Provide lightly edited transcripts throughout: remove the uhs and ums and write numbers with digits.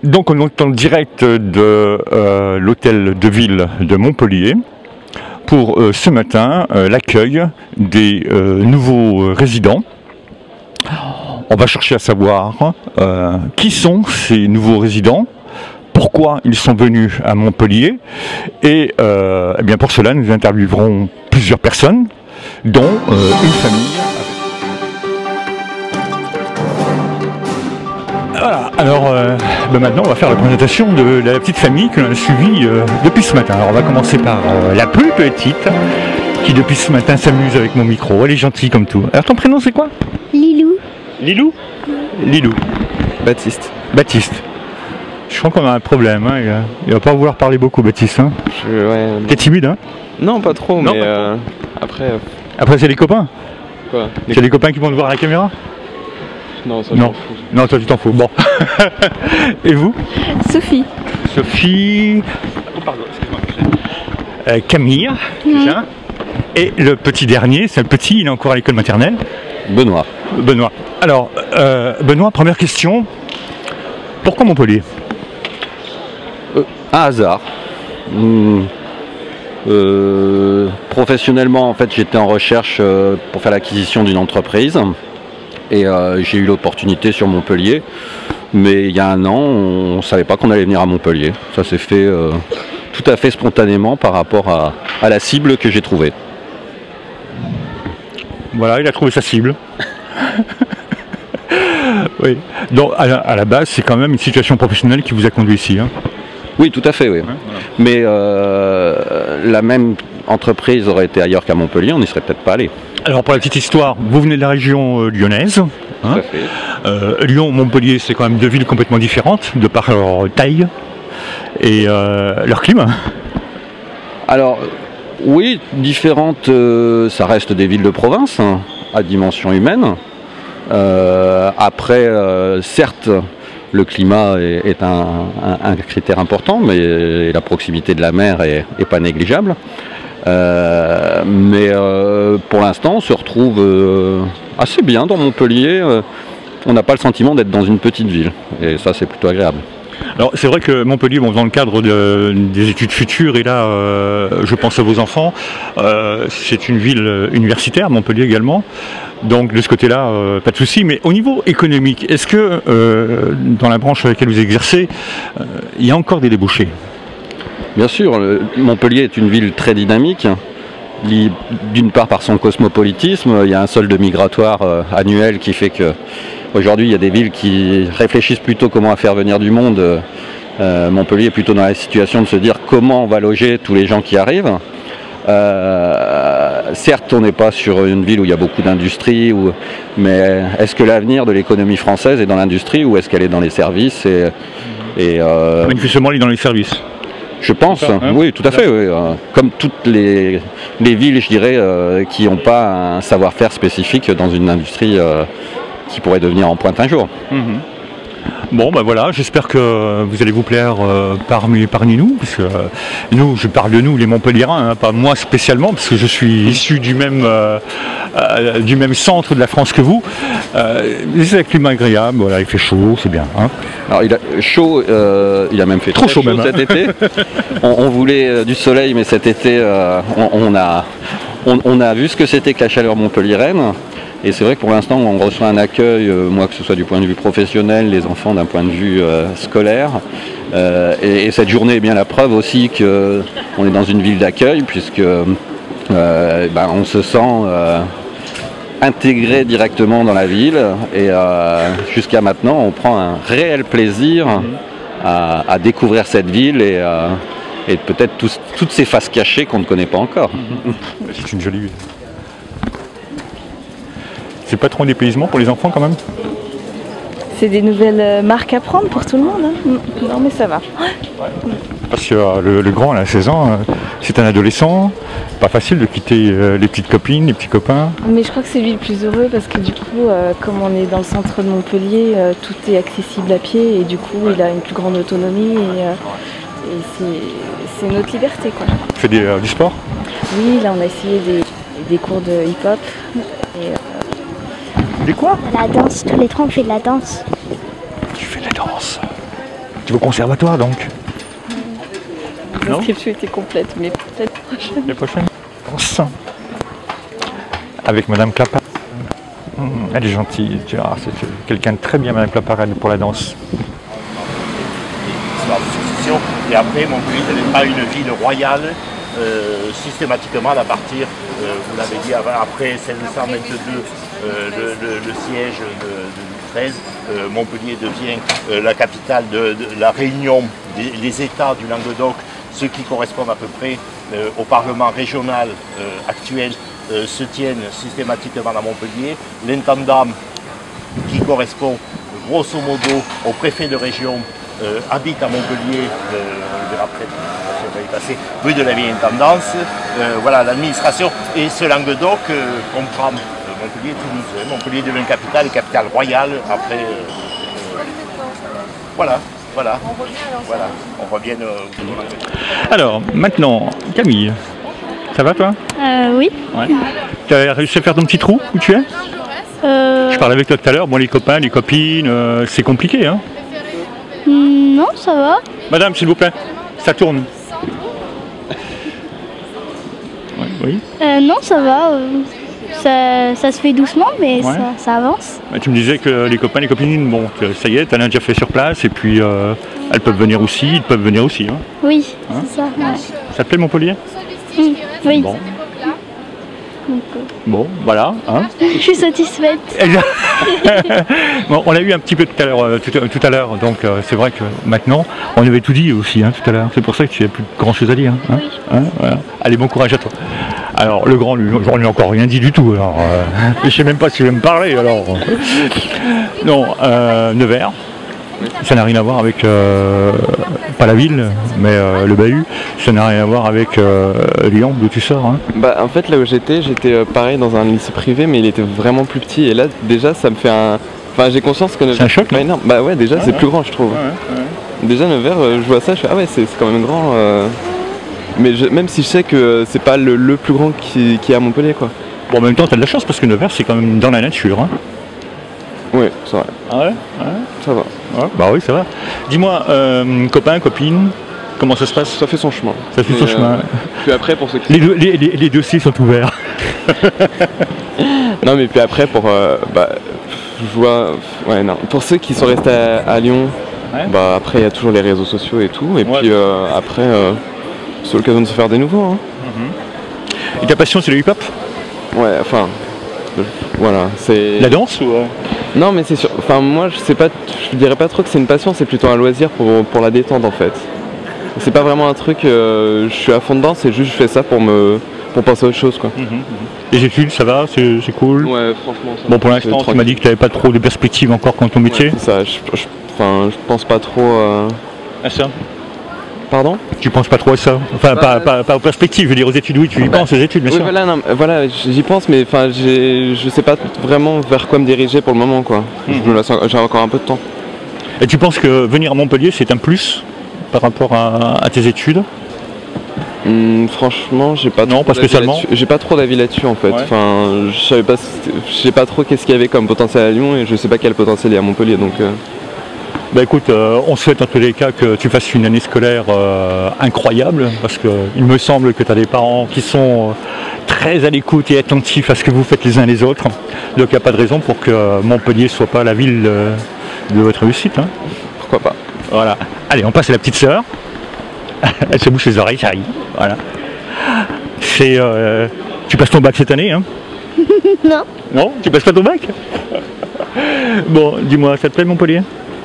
Donc on est en direct de l'hôtel de ville de Montpellier pour ce matin l'accueil des nouveaux résidents. On va chercher à savoir qui sont ces nouveaux résidents, pourquoi ils sont venus à Montpellier et eh bien pour cela nous interviewerons plusieurs personnes dont une famille. Voilà, alors maintenant on va faire la présentation de la petite famille que l'on a suivie depuis ce matin. Alors on va commencer par la plus petite qui depuis ce matin s'amuse avec mon micro, elle est gentille comme tout. Alors ton prénom c'est quoi? Lilou. Lilou? Lilou. Baptiste. Baptiste. Je crois qu'on a un problème, hein. Il va pas vouloir parler beaucoup Baptiste. Hein. Ouais, T'es timide hein? non, pas trop, Non, mais pas après... Après c'est les copains? Quoi? C'est les copains qui vont te voir à la caméra? Non, ça Non. Non, toi tu t'en fous. Bon. Et vous? Sophie. Sophie. Oh, pardon, excuse-moi. Camille. Déjà. Et le petit dernier, c'est le petit, il est encore à l'école maternelle. Benoît. Benoît. Alors, Benoît, première question. Pourquoi Montpellier? Un hasard. Professionnellement, en fait, j'étais en recherche pour faire l'acquisition d'une entreprise. Et j'ai eu l'opportunité sur Montpellier, mais il y a un an, on ne savait pas qu'on allait venir à Montpellier. Ça s'est fait tout à fait spontanément par rapport à la cible que j'ai trouvée. Voilà, il a trouvé sa cible. Oui. Donc, à la base, c'est quand même une situation professionnelle qui vous a conduit ici. Hein. Oui, tout à fait, oui. Ouais, voilà. Mais la même entreprise aurait été ailleurs qu'à Montpellier, on n'y serait peut-être pas allé. Alors, pour la petite histoire, vous venez de la région lyonnaise. Hein. Tout à fait. Lyon, Montpellier, c'est quand même deux villes complètement différentes, de par leur taille et leur climat. Alors, oui, différentes, ça reste des villes de province, hein, à dimension humaine. Après, certes, le climat est un critère important, mais la proximité de la mer est pas négligeable. Mais pour l'instant, on se retrouve assez bien dans Montpellier. On n'a pas le sentiment d'être dans une petite ville, et ça, c'est plutôt agréable. Alors c'est vrai que Montpellier, bon, dans le cadre des études futures, et là je pense à vos enfants, c'est une ville universitaire, Montpellier également, donc de ce côté-là, pas de souci. Mais au niveau économique, est-ce que dans la branche à laquelle vous exercez, il y a encore des débouchés? Bien sûr, Montpellier est une ville très dynamique, d'une part par son cosmopolitisme, il y a un solde migratoire annuel qui fait que aujourd'hui, il y a des villes qui réfléchissent plutôt comment faire venir du monde. Montpellier est plutôt dans la situation de se dire comment on va loger tous les gens qui arrivent. Certes, on n'est pas sur une ville où il y a beaucoup d'industrie, mais est-ce que l'avenir de l'économie française est dans l'industrie ou est-ce qu'elle est dans les services Manifestement, il est dans les services. Je pense, Ça, hein, oui, tout à fait. Oui. Comme toutes les villes, je dirais, qui n'ont pas un savoir-faire spécifique dans une industrie qui pourrait devenir en pointe un jour. Bon, ben voilà, j'espère que vous allez vous plaire parmi nous, parce que nous, je parle de nous, les Montpelliérains, hein, pas moi spécialement, parce que je suis issu du même centre de la France que vous. C'est un climat agréable, voilà, il fait chaud, c'est bien. Hein. Alors, il a chaud, il a même fait Trop très chaud même, cet hein. été. On voulait du soleil, mais cet été, on a vu ce que c'était que la chaleur montpelliéraine. Et c'est vrai que pour l'instant, on reçoit un accueil, moi que ce soit du point de vue professionnel, les enfants d'un point de vue scolaire. Et cette journée est bien la preuve aussi qu'on est dans une ville d'accueil, puisque on se sent intégré directement dans la ville. Et jusqu'à maintenant, on prend un réel plaisir à découvrir cette ville et peut-être toutes ces faces cachées qu'on ne connaît pas encore. C'est une jolie ville. C'est pas trop un dépaysement pour les enfants quand même? C'est des nouvelles marques à prendre pour tout le monde. Hein. Non mais ça va. Parce que le grand, à 16 ans, c'est un adolescent, pas facile de quitter les petites copines, les petits copains. Mais je crois que c'est lui le plus heureux parce que du coup, comme on est dans le centre de Montpellier, tout est accessible à pied et du coup, il a une plus grande autonomie et c'est notre liberté, quoi. Tu fais du sport? Oui, là on a essayé des cours de hip-hop. Des quoi? La danse, tous les trois on fait de la danse. Tu fais de la danse. Tu vas au conservatoire donc? L'inscription était complète, mais peut-être prochaine. Les prochaines danses. Avec Madame Clapard. Elle est gentille, tu vois, c'est quelqu'un de très bien, Madame Clapard, pour la danse. Histoire de succession. Et après, Montpellier n'avait pas une ville royale systématiquement à partir, vous l'avez dit, après 1622, le siège de 13, Montpellier devient la capitale de la réunion des États du Languedoc, ceux qui correspondent à peu près au Parlement régional actuel se tiennent systématiquement à Montpellier. L'intendant qui correspond grosso modo au préfet de région habite à Montpellier, on le verra peut-être, rue de la vieille intendance. Voilà, l'administration et ce Languedoc comprend Montpellier, Toulouse. Montpellier devient capitale et capitale royale après. Voilà. On revient Alors, maintenant, Camille, ça va toi? Oui. Ouais. Tu as réussi à faire ton petit trou où tu es? Je parlais avec toi tout à l'heure, bon les copains, les copines, c'est compliqué hein? Non, ça va. Madame, s'il vous plaît, ça tourne. Ouais, oui. Non, ça va. Ça se fait doucement, mais Ouais. ça avance. Bah, tu me disais que les copains, les copines, bon, que ça y est, tu as déjà fait sur place et puis elles peuvent venir aussi, ils peuvent venir aussi. Hein. Oui, Hein? c'est ça. Ouais. Ça te plaît Montpellier? Oui. Bon. Donc, Bon, voilà. Hein. je suis satisfaite. Bon, on l'a eu un petit peu tout à l'heure, donc c'est vrai que maintenant, on avait tout dit aussi hein, tout à l'heure. C'est pour ça que tu n'as plus grand chose à dire. Hein, Oui. hein, voilà. Allez, bon courage à toi. Alors, le grand, lui, j'en ai encore rien dit du tout. Alors, je sais même pas si je vais me parler. Alors, non, Nevers. Ça n'a rien à voir avec, pas la ville, mais le bahut. Ça n'a rien à voir avec Lyon, d'où tu sors. Hein. Bah en fait là où j'étais pareil dans un lycée privé mais il était vraiment plus petit et là déjà ça me fait un... Enfin j'ai conscience que Nevers... C'est un choc, non? énorme. Bah ouais déjà c'est plus grand je trouve. Déjà Nevers je vois ça je fais ah ouais c'est quand même grand mais même si je sais que c'est pas le plus grand qui est à Montpellier quoi. Bon, en même temps, tu as de la chance parce que Nevers, c'est quand même dans la nature. Hein. Oui c'est vrai. Ah ouais, Ça va. ouais. Bah oui, ça va. Dis-moi, copain, copine, comment ça se passe? Ça fait son chemin. Ça fait son chemin. Puis après pour ceux qui... Les dossiers sont ouverts. Non mais puis après pour je vois ouais non pour ceux qui sont restés à Lyon Ouais. bah après il y a toujours les réseaux sociaux et tout et Ouais. puis après c'est l'occasion de se faire des nouveaux hein. Et ta passion, c'est le hip-hop? Ouais enfin voilà c'est La danse ou non mais c'est sûr enfin moi je dirais pas trop que c'est une passion c'est plutôt un loisir pour la détente en fait c'est pas vraiment un truc je suis à fond dedans c'est juste je fais ça pour penser à autre chose quoi. Les études, ça va? C'est cool? Ouais franchement ça Bon, pour l'instant, tu m'as dit que tu n'avais pas trop de perspectives encore dans ton métier. ouais, c'est ça je pense pas trop À ça? Pardon? Tu penses pas trop à ça? Enfin, pas aux perspectives, je veux dire aux études, oui, tu y penses aux études, bien Oui, sûr. voilà, non, voilà, j'y pense, mais enfin, je sais pas vraiment vers quoi me diriger pour le moment, quoi. J'ai encore un peu de temps. Et tu penses que venir à Montpellier, c'est un plus par rapport à tes études? Franchement, j'ai pas Non, trop pas d'avis spécialement. là-dessus. J'ai pas trop d'avis là-dessus, en fait. Ouais. Enfin, je sais pas trop qu'est-ce qu'il y avait comme potentiel à Lyon, et je sais pas quel potentiel il y a à Montpellier, donc. Bah écoute, on souhaite en tous les cas que tu fasses une année scolaire incroyable, parce qu'il me semble que tu as des parents qui sont très à l'écoute et attentifs à ce que vous faites les uns les autres. Donc il n'y a pas de raison pour que Montpellier ne soit pas la ville de votre réussite. Hein. Pourquoi pas? Voilà. Allez, on passe à la petite sœur. Elle se bouche les oreilles, ça arrive. Voilà. C'est, tu passes ton bac cette année, hein? Non. Non, tu passes pas ton bac? Bon, dis-moi, ça te plaît Montpellier?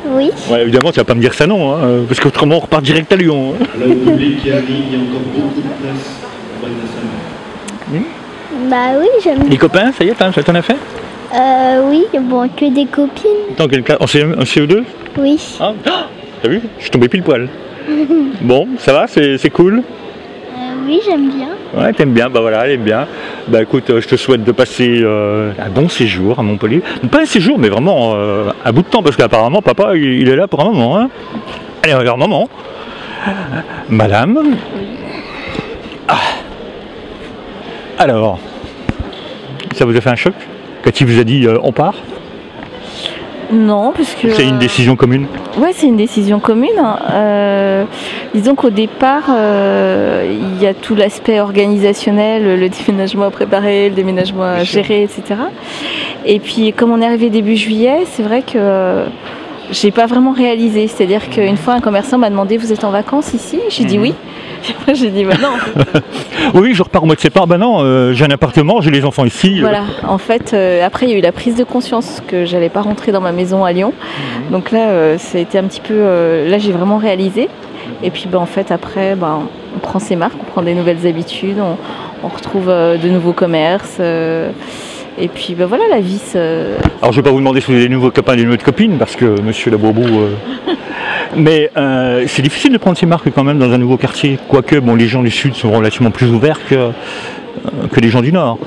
Oui. Ouais, évidemment, tu vas pas me dire ça non, hein, parce qu'autrement on repart direct à Lyon. Hein. Là, vous voulez qu'il y a encore beaucoup de place au Bal national. Bah oui, j'aime bien. Les copains, ça y est, ça t'en a fait? Oui, bon, que des copines. Dans quel cas? En CE2? Oui. Ah, t'as vu? Je suis tombé pile poil. Bon, ça va, c'est cool? Oui, j'aime bien. Ouais, t'aimes bien, bah voilà, elle aime bien. Bah écoute, je te souhaite de passer un bon séjour à Montpellier. Pas un séjour, mais vraiment un bout de temps, parce qu'apparemment, papa, il est là pour un moment. Hein. Allez, regarde, maman. Madame. Ah. Alors, ça vous a fait un choc? Quand il vous a dit on part? Non, puisque... C'est une décision commune? Ouais, c'est une décision commune. Disons qu'au départ, il y a tout l'aspect organisationnel, le déménagement à préparer, le déménagement à gérer, etc. Et puis, comme on est arrivé début juillet, c'est vrai que j'ai pas vraiment réalisé. C'est-à-dire qu'une fois, un commerçant m'a demandé « Vous êtes en vacances ici ?» J'ai dit « Oui ». Après, j'ai dit bah non. Oui, je repars au mois de septembre. Ben non, j'ai un appartement, j'ai les enfants ici. Voilà. En fait, après, il y a eu la prise de conscience que j'allais pas rentrer dans ma maison à Lyon. Donc là, ça a été un petit peu. Là, j'ai vraiment réalisé. Et puis, en fait, après, on prend ses marques, on prend des nouvelles habitudes, on retrouve de nouveaux commerces. Et puis voilà, la vie Alors je ne vais pas vous demander si vous avez des nouveaux copains, des nouvelles copines, parce que monsieur Labourbeau... Mais c'est difficile de prendre ses marques quand même dans un nouveau quartier. Quoique les gens du Sud sont relativement plus ouverts que les gens du Nord.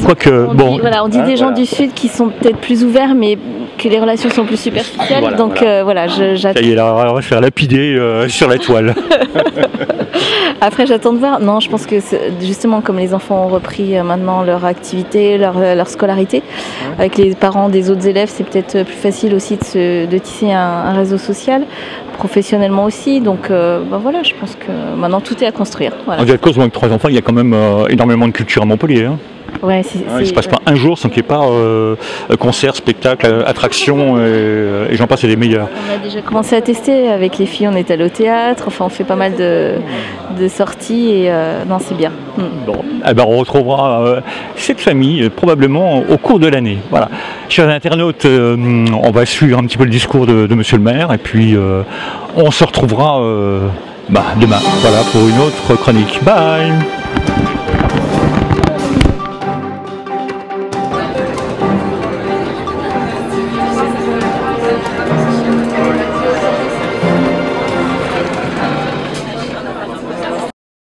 Quoique, on dit des gens du Sud qui sont peut-être plus ouverts, mais que les relations sont plus superficielles. Ça y est, là, on va se faire lapider sur la toile. Après, j'attends de voir. Non, je pense que justement, comme les enfants ont repris maintenant leur activité, leur scolarité, avec les parents des autres élèves, c'est peut-être plus facile aussi de tisser un réseau social, professionnellement aussi. Donc voilà, je pense que maintenant tout est à construire. Voilà. En à cause de 3 enfants, il y a quand même énormément de culture à Montpellier. Hein. Ouais, il ne se passe pas un jour sans qu'il n'y ait pas concert, spectacle, attraction et j'en passe, c'est les meilleurs. On a déjà commencé à tester avec les filles, on est allé au théâtre, enfin on fait pas mal de sorties et non, c'est bien. Bon, on retrouvera cette famille probablement au cours de l'année. Voilà. Chers internautes, on va suivre un petit peu le discours de monsieur le maire et puis on se retrouvera demain pour une autre chronique. Bye.